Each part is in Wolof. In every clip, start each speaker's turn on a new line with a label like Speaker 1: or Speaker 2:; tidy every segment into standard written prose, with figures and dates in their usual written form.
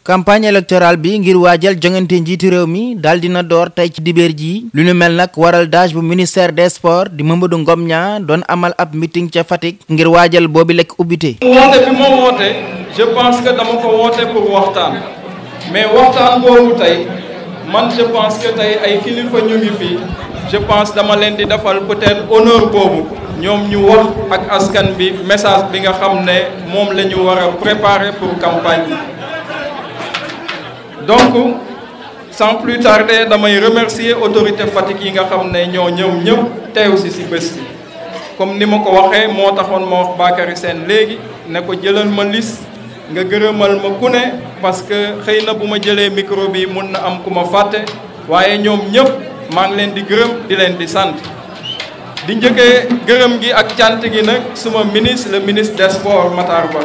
Speaker 1: campagne électorale bi ngir waajal jongante njiitu réew mi daal dina door tey ci dibéer ji lu ñu mel nag waral DAGE bu ministère des sports di Mamadou Ngom Niang doon amal ab meeting ca Fatick ngir waajal boobi lekk ubbite.
Speaker 2: woote bi ma woote je pense que dama ko woote pour waxtaan mais waxtaan boobu tey man je pense que tey ay kilifa ñu ngi fii je pense dama leen di defal peut-être honneur boobu ñoom ñu wax ak askan bi message bi nga xam ne moom la ñu war a préparer pour campagne bi. donc sans plus tarder damay remercier autorité Fatick yi nga xam ne ñoo ñëpp teew si bés bi comme ni ma ko waxee moo taxoon ma wax Bakary Sène léegi ne ko jëlal ma liste nga gërëmal ma ku ne parce que xëy na bu ma jëlee micro bi mun na am ku ma fàtte waaye ñoom ñëpp maa ngi leen di gërëm di leen di sant di njëkkee gërëm gi ak cant gi nag suma ministre le ministre des sports Matar Ba.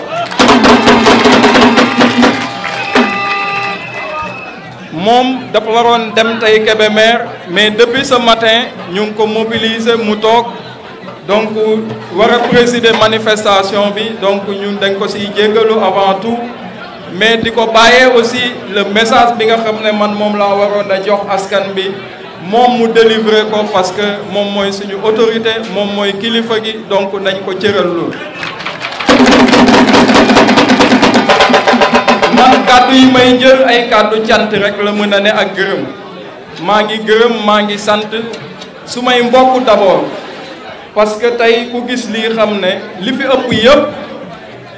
Speaker 2: moom dafa waroon dem tey Kébémer mais depuis ce matin ñu ngi ko mobiliser mu toog donc war a présider manifestation bi donc ñun dañ ko siy jéggalu avant tout mais di ko bàyyee aussi le message bi nga xam ne man moom laa waroon a jox askan bi moom mu délivrer ko parce que moom mooy suñu autorité moom mooy kilifa gi donc nañ ko cëral loolu. man kàddu yi may jël ay kàddu cant rek la mën a ne ak gërëm maa ngi gërëm maa ngi sant su may mbokk d'abord parce que tey ku gis lii xam ne li fi ëpp yëpp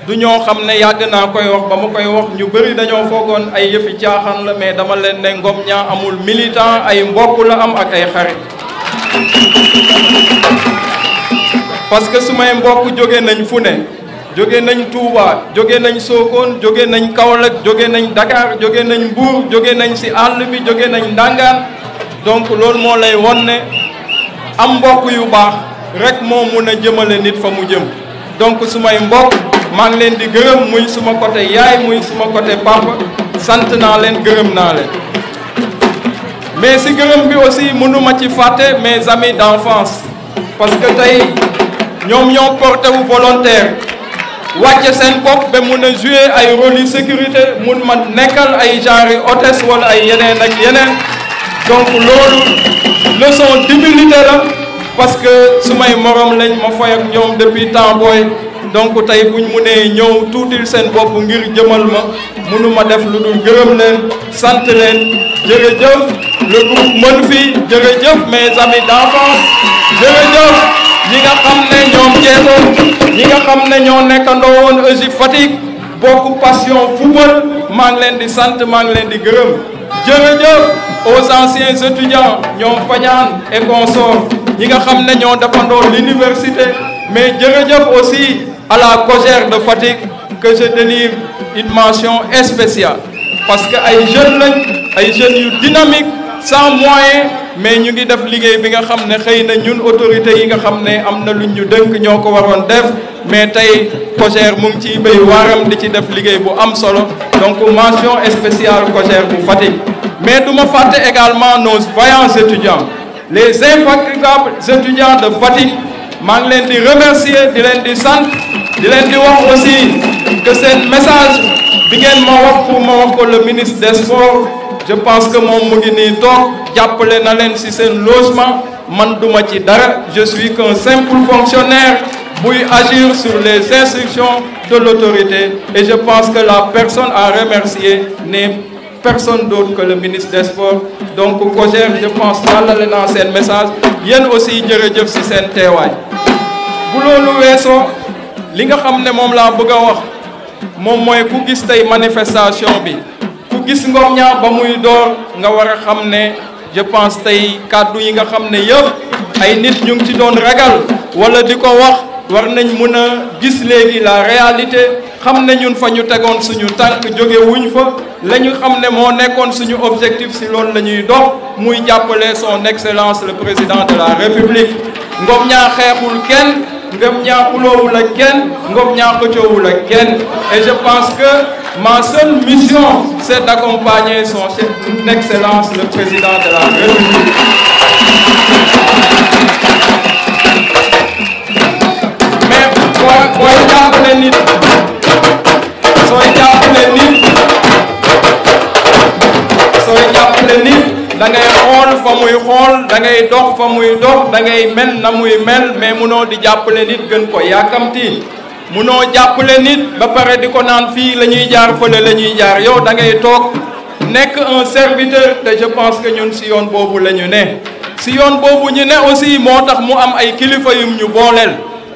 Speaker 2: du ñoo xam ne yàgg naa koy wax ba ma koy wax ñu bëri dañoo foogoon ay yëfi caaxaan la mais dama leen ne Ngom Niang amul militant ay mbokk la am ak ay xarit parce que su may mbokk jóge nañ fu ne jóge nañ Touba jóge nañ Sokone jóge nañ Kaolack jóge nañ Dakar jóge nañ Mbour jóge nañ ci àll bi jóge nañ Ndangaan donc loolu moo lay won ne am mbokk yu baax rek moo mun a jëmale nit fa mu jëm donc su may mbokk maa ngi leen di gërëm muy suma côté yaay muy suma côté papa sant naa leen gërëm naa leen mais ci gërëm bi aussi mënuma ci fàtte mes amis d'enfance parce que tey ñoom ñoo porté wu volontaire wàcce seen bopp ba mun a jouer ay rôle yu sécurité mun ma nekkal ay genre hôtesse wala ay yeneen ak yeneen donc loolu leçon d'humilité la parce que su may morom lañ ma foy ak ñoom depuis temps booy donc tey buñ munee ñëw tuutil seen bopp ngir jëmal ma munuma def lu dul gërëm leen sant leen jërëjëf le groupe mën fi jërëjëf mes amis d'enfance jërëjëf ñi nga xam ne ñoom jeexoon ñi nga xam ne ñoo nekkandoo woon EJIP Fatick bokk passion football maa ngi leen di sant maa ngi leen di gërëm jërëjëf aux anciens étudiants ñoom Fagnane et consorts ñi nga xam ne ñoo defandoo l'université mais jërëjëf aussi à la COJER de Fatick que je délivre une mention spéciale parce que ay jeunes lañ ay jeunes yu dynamique sans moyen mais ñu ngi def liggéey bi nga xam ne xëy na ñun autorités yi nga xam ne am na luñ ñu dënk ñoo ko waroon def mais tey COJER mu ngi ciy béy waaram di ci def liggéey bu am solo donc mention spéciale COJER bu Fatick mais du ma fàtte également nos vaillants étudiants les infatigables étudiants de Fatick maa ngi leen di remercier di leen di sant di leen di wax aussi que seen message bi ngeen ma wax pour ma wax ko le ministre des sports je pense que moom mu ngi nii toog jàppale na leen ci seen logement man duma ci dara je suis qu'un simple fonctionnaire buy agir sur les instructions de l'autorité et je pense que la personne à remercier n'est personne d'autre que le ministre des sports donc COJER je pense tàllale naa seen message yéen aussi jërëjëf ci seen teewaay bu loolu weesoo li nga xam ne moom laa bëgg a wax moom mooy ku gis tey manifestation bi ku gis Ngom Niang ba muy door nga war a xam ne je pense tey kàddu yi nga xam ne yëpp ay nit ñu ngi ci doon ragal wala di ko wax war nañ mën a gis léegi la réalité xam ne ñun fa ñu tegoon suñu tànk jóge wuñ fa la ñu xam ne moo nekkoon suñu objectif ci loolu la ñuy dox muy jàppale son excellence le président de la république Ngom Niang xeexul kenn Ngom Niang xuloowul ak kenn Ngom Niang xëccoowul ak kenn et je pense que ma seule mission c'est d'accompagner son excellence le président de la république mais booy jàppale nit sooy jàppale nit muy xool da ngay dox fa muy dox da ngay mel na muy mel mais munoo di jàppale nit gën ko yàkkamti munoo jàppale nit ba pare di ko naan fii la ñuy jaar fële la ñuy jaar yow da ngay toog nekk un serviteur te je pense que ñun si yoon boobu la ñu ne si yoon boobu ñu ne aussi moo tax mu am ay kilifa yum ñu booleel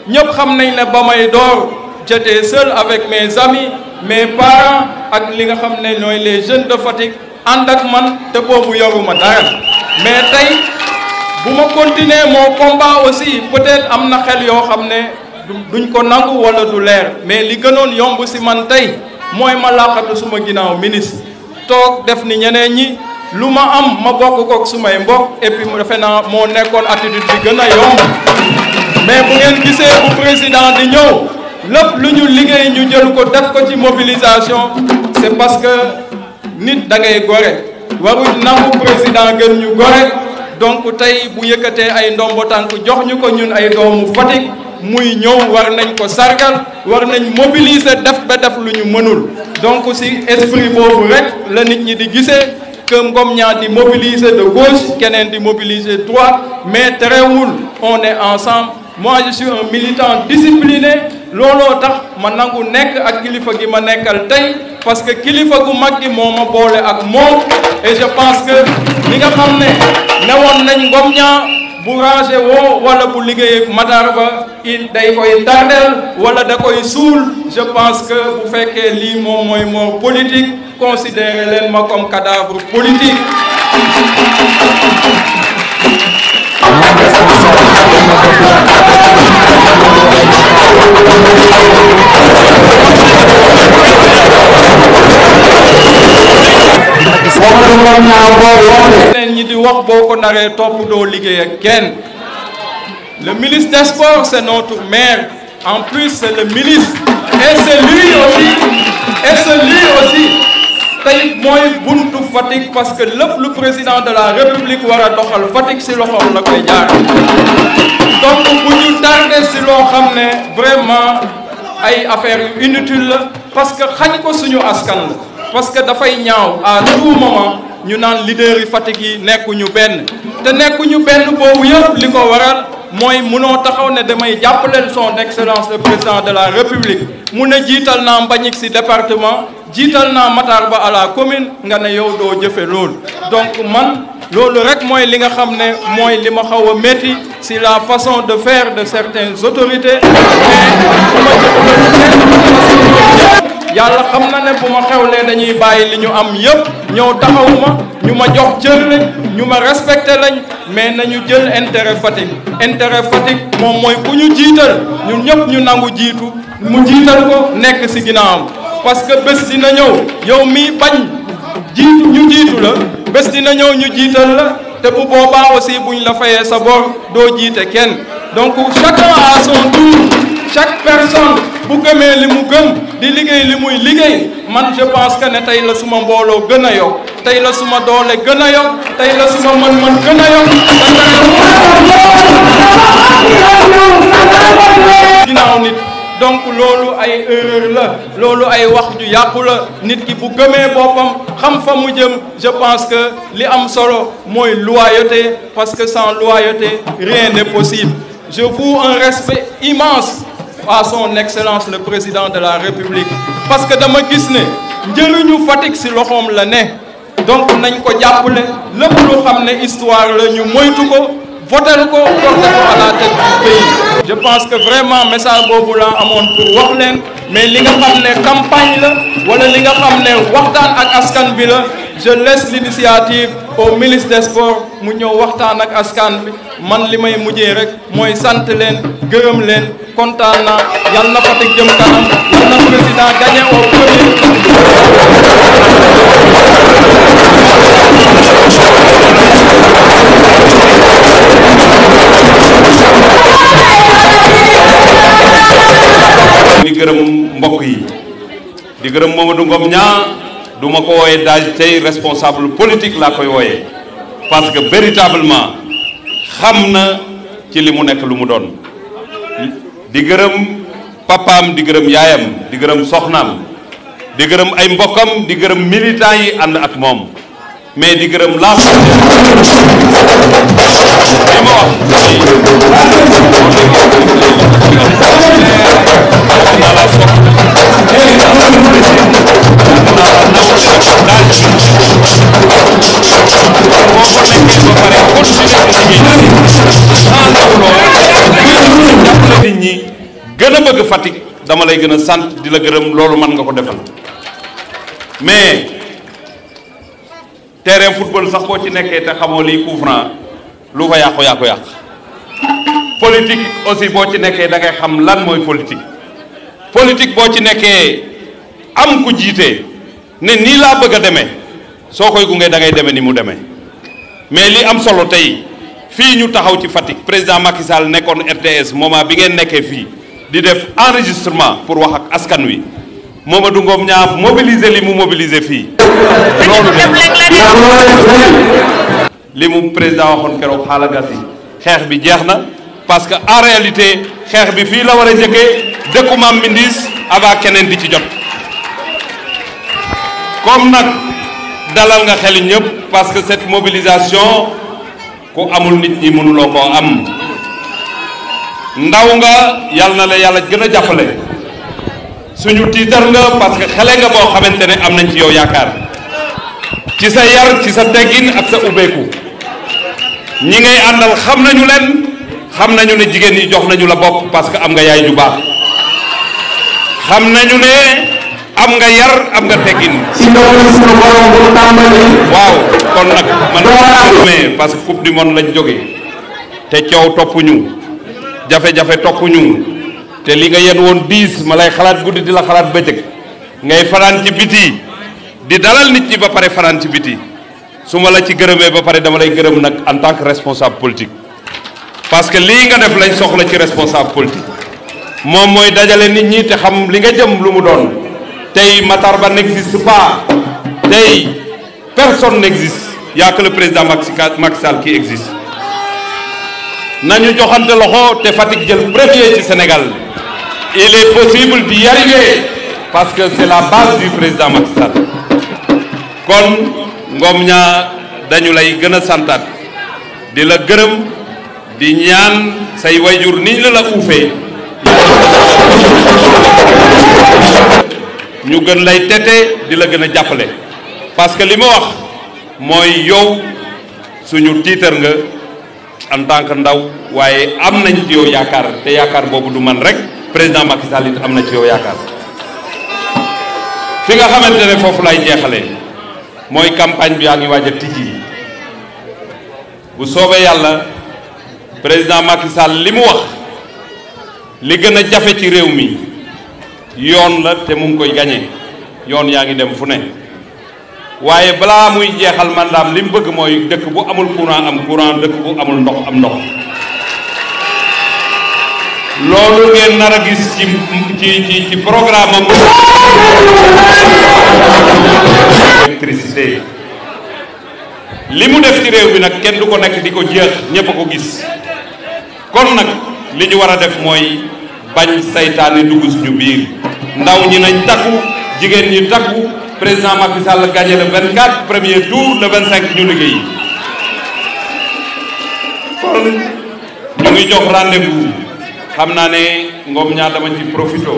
Speaker 2: ñëpp xam nañ ne ba may door j'étais seul avec mes amis mes parents ak li nga xam ne ñooy les jeunes de Fatick ànd ak man te boobu yoruma dara mais tey bu ma continuer mon combat aussi peut-être am na xel yoo xam ne duñ ko nangu wala du leer mais li gënoon yomb si man tey mooy ma làqatu suma ginnaaw ministre toog def ni ñeneen ñi lu ma am ma bokk kook sumay mbokk et puis mu defe naa moo nekkoon attitude bi gën a yomb mais bu ngeen gisee bu président di ñëw lépp lu ñu liggéey ñu jël ko def ko ci mobilisation c'est parce que nit da ngay gore waruñ nangu président gën ñu gore donc tey bu yëkkatee ay ndombo tànk jox ñu ko ñun ay doomu Fatick muy ñëw war nañ ko sargal war nañ mobiliser def ba def lu ñu mënul donc si esprit boobu rek la nit ñi di gisee que Ngom Niang di mobiliser de gauche keneen di mobiliser droite mais terewul on est ensemble moi je suis un militant discipliné looloo tax ma nangu nekk ak kilifa gi ma nekkal tey parce que kilifa gu mag gi moo ma boole ak moom et je pense que li nga xam ne newoon nañ Ngom Niang bu rangé woo wala bu liggéey Matar Ba il day koy tardel wala da koy suul je pense que bu fekkee lii moom mooy mort politique considérez leen ma comme cadavre politique. leen ñi di wax boo ko naree topp doo liggéey ak kenn le ministre des Sports c'est notre maire en plus c'est le ministre et c'est lui aussi tey mooy buntu Fatick parce que lépp lu président de la République war a doxal Fatick si loxoom la koy jaar donc bu ñu tardé si loo xam ne vraiment ay affaires yu inutile la parce que xañ ko suñu askan la parce que dafay ñaaw à tout moment ñu naan leader yi Fatick yi nekkuñu benn te nekkuñu benn boobu yëpp li ko waral mooy munoo taxaw ne damay jàppale son excellence le président de la République mu ne jiital naa Mbagnick ci département jiital naa Matar Ba à la commune nga ne yow doo jëfe loolu donc man loolu rek mooy li nga xam ne mooy li ma xaw a métti ci la façon de faire de certaines autorités yàlla xam na ne bu ma xewlee dañuy bàyyi li ñu am yépp ñëw taxawuma ñu ma jox cër lañ ñu ma respecté lañ mais nañu jël intérêt Fatick moom mooy ku ñu jiital ñun ñëpp ñu nangu jiitu mu jiital ko nekk ci ginnaawam parce que bés dina ñëw yow mii bañ jiitu ñu jiitu la bés dina ñëw ñu jiital la te bu boobaa aussi buñ la fayee sa bor doo jiite kenn donc chacun à son tour chaque personne bu gëmee li mu gëm di liggéey li muy liggéey man je pense que ne tey la suma mbooloo gën a yokk tey la suma doole gën a yokk tey la suma mën-mën gën a yokk ginnaaw nit donc loolu ay erreur la loolu ay wax ju yàqu la nit ki bu gëmee boppam xam fa mu jëm je pense que li am solo mooy loyauté parce que sans loyauté rien n'est possible je voue un respect immense à son excellence le président de la République parce que dama gis ne njëriñu Fatick ci loxoom la ne donc nañ ko jàppale lépp lu xam ne histoire la ñu moytu ko votel ko porté ko à la tête du pays je pense que vraiment message boobu laa amoon pour wax leen mais li nga xam ne campagne la wala li nga xam ne waxtaan ak askan bi la je laisse l'initiative au ministre des Sports mu ñëw waxtaan ak askan bi man li may mujjee rek mooy sant leen gërëm leen kontaan naa yal na Fatick jëm kanam yal na président gagné au
Speaker 3: di gërëm mbokk yi di gërëm Mamadou Ngom Niang du ma ko wooyee daal tey responsable politique laa koy wooyee parce que véritablement xam na ci li mu nekk lu mu doon di gërëm papaam di gërëm yaayam di gërëm soxnaam di gërëm ay mbokkam di gërëm militants yi ànd ak moom mais di gërëm l'ensemble li ma wax nit ñi gën a bëgg Fatick dama lay gën a sant di la gërëm loolu mën nga ko defal mais terrain football sax boo ci nekkee te xamoo lii coup franc lu fa yàqu yaa ko yàq politique aussi boo ci nekkee da ngay xam lan mooy politique politique boo ci nekkee am ku jiite ne nii laa bëgg a demee soo koy gunge da ngay demee ni mu demee mais li am solo tey fii ñu taxaw ci Fatick président Macky Sall nekkoon RTS moment bi ngeen nekkee fii di def enregistrement pour wax ak askan wi Mamadou Ngom Niang mobiliser li mu mobiliser fii loolu li mu président waxoon keroog xaalagasi xeex bi jeex na parce que en réalité xeex bi fii la war a njëkkee dëkku Maam Mbindis avant keneen di ci jot comme nag dalal nga xel ñëpp parce que cette mobilisation ku amul nit ñi mënuloo koo am ndaw nga yàlla na la yàlla gën a jàppale suñu tiitar nga parce que xale nga boo xamante ne am nañ ci yow yaakaar ci sa yar ci sa teggin ak sa ubbeeku ñi ngay àndal xam nañu leen xam nañu ne jigéen ñi jox nañu la bopp parce que am nga yaay ju baax xam nañu ne am nga yar am nga teggin waaw kon nag man mais parce que coupe du monde lañ jóge te coow toppuñu jafe-jafe toppuñu te li nga yen woon 10 ma lay xalaat guddi di la xalaat bëccëg ngay fanaan ci biti di dalal nit ñi ba pare fanaan ci biti su ma la ci gërëmee ba pare dama lay gërëm nag en tant que responsable politique parce que lii nga def lañ soxla ci responsable politique moom mooy dajale nit ñi te xam li nga jëm lu mu doon tey Matar Ba n'existe pas tey personne n'existe y a que le président Macky Sall qui existe nañu joxante loxo te Fatick jël premier ci Sénégal il est possible d'y arriver parce que c'est la base du président Macky Sall kon Ngom Niang dañu lay gën a santaat di la gërëm di ñaan say wayjur niñ la uufee ñu gën lay tete di la gën a jàppale parce que li ma wax mooy yow suñu tiitar nga en tant que ndaw waaye am nañ ci yow yaakaar te yaakaar boobu du man rek président Macky Sall it am na ci yow yaakaar fi nga xamante ne foofu lay jeexalee mooy campagne bi yaa ngi waaj a tijji bu soobee yàlla président Macky Sall li mu wax li gën a jafe ci réew mi yoon la te mu ngi koy gañe yoon yaa ngi dem fu ne waaye balaa muy jeexal mandaam li mu bëgg mooy dëkk bu amul courant am courant dëkk bu amul ndox am ndox loolu ngeen nar a gis ci programme am électricité li mu def ci réew bi nag kenn du ko nekk di ko jeex ñépp a ko gis kon nag li ñu war a def mooy bañ saytaane dugg suñu biir ndaw ñi nañ takku jigéen ñi takku président Macky Sall gagné le 24 premier tour le 25 ñu liggéey kon ñu ngi jox rendez-vous xam naa ne Ngom Niang dama ci profito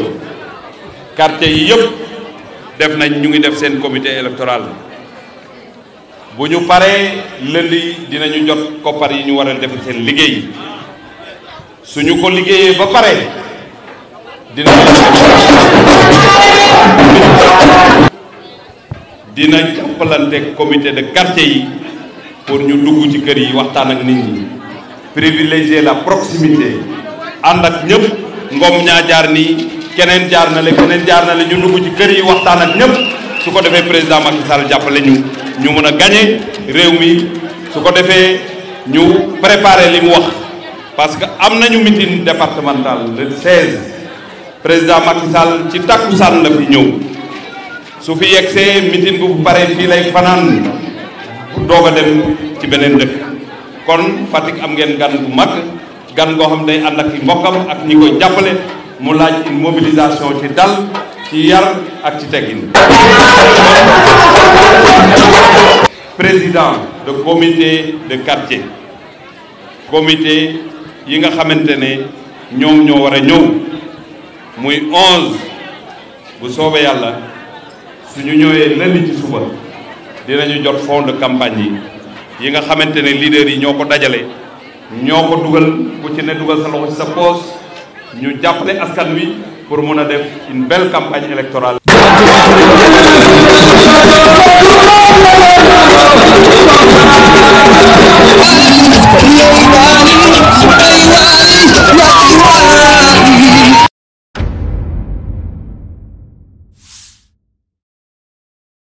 Speaker 3: quartier yi yëpp def nañ ñu ngi def seen comité électoral bu ñu paree lundi dinañu jot koppar yi ñu war a def seen liggéey suñu ko liggéeyee ba pare dina jàppalante comité de quartier yi pour ñu dugg ci kër yi waxtaan ak nit ñi privilégier la proximité ànd ak ñëpp Ngom Niang jaar nii keneen jaar na le keneen jaar na le ñu dugg ci kër yi waxtaan ak ñëpp su ko defee président Macky Sall jàppale ñu mën a gagner réew mi su ko defee ñu préparer li mu wax parce que am nañu meeting départemental le 16 président Macky Sall ci takkusaan la fi ñëw su fi yegsee meeting bu pare fii lay fanaan doog a dem ci beneen dëkk kon Fatick am ngeen gan bu mag gan goo xam day ànd ak i mbokkam ak ñi koy jàppale mu laaj une mobilisation ci dal ci yar ak ci teggin président de comité de quartier comité yi nga xamante ne ñoom ñoo war a ñëw muy 11 bu soobee yàlla suñu ñëwee lundi ci suba dinañu jot fonds de campagne yi nga xamante ne leaders yi ñoo ko dajale ñoo ko dugal ku ci ne dugal sa loxo ci sa poche ñu jàppale askan wi pour mun a def une belle campagne électorale.